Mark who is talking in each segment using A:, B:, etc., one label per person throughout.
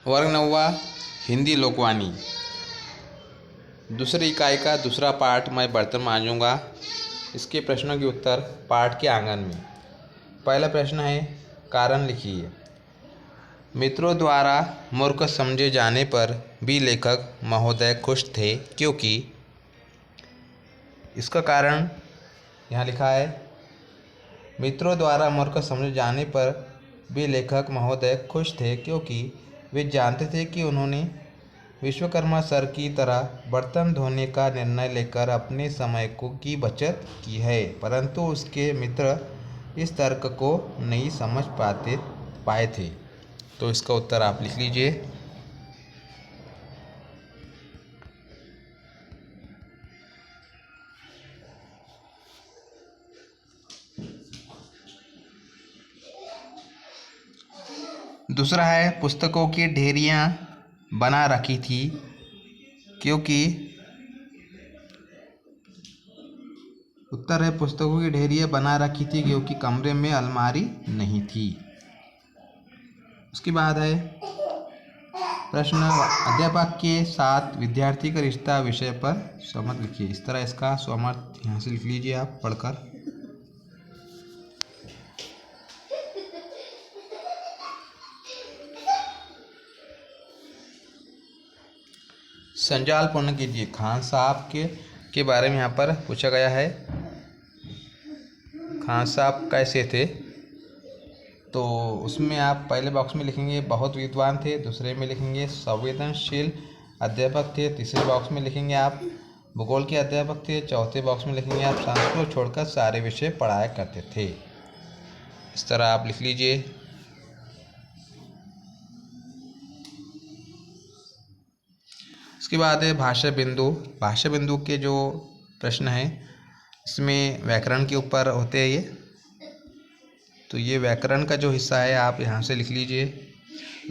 A: वर्ग 9वां हिंदी लोकवाणी दूसरी इकाई का दूसरा पाठ मैं बर्तन मांजूंगा। इसके प्रश्नों के उत्तर पाठ के आंगन में। पहला प्रश्न है, कारण लिखिए। मित्रों द्वारा मूर्ख समझे जाने पर भी लेखक महोदय खुश थे क्योंकि। इसका कारण यहाँ लिखा है, मित्रों द्वारा मूर्ख समझे जाने पर भी लेखक महोदय खुश थे क्योंकि वे जानते थे कि उन्होंने विश्वकर्मा सर की तरह बर्तन धोने का निर्णय लेकर अपने समय की बचत की है। परंतु उसके मित्र इस तर्क को नहीं समझ पाए थे। तो इसका उत्तर आप लिख लीजिए। दूसरा है, पुस्तकों की ढेरियां बना रखी थी क्योंकि। उत्तर है, पुस्तकों की ढेरियां बना रखी थी क्योंकि कमरे में अलमारी नहीं थी। उसके बाद है प्रश्न, अध्यापक के साथ विद्यार्थी का रिश्ता विषय पर सहमत लिखिए। इस तरह इसका सहमत यहाँ से लिख लीजिए आप पढ़कर। संजाल पूर्ण कीजिए। खान साहब के बारे में यहाँ पर पूछा गया है। खान साहब कैसे थे, तो उसमें आप पहले बॉक्स में लिखेंगे बहुत विद्वान थे, दूसरे में लिखेंगे संवेदनशील अध्यापक थे, तीसरे बॉक्स में लिखेंगे आप भूगोल के अध्यापक थे, चौथे बॉक्स में लिखेंगे आप संस्कृत छोड़कर सारे विषय पढ़ाया करते थे। इस तरह आप लिख लीजिए। इसके बाद है भाषा बिंदु। भाषा बिंदु के जो प्रश्न हैं इसमें व्याकरण के ऊपर होते हैं ये। तो ये व्याकरण का जो हिस्सा है आप यहाँ से लिख लीजिए।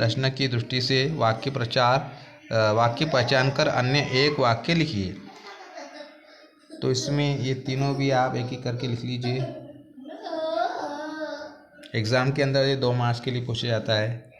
A: रचना की दृष्टि से वाक्य पहचान कर अन्य एक वाक्य लिखिए। तो इसमें ये तीनों भी आप एक एक करके लिख लीजिए। एग्ज़ाम के अंदर ये 2 मार्क्स के लिए पूछा जाता है।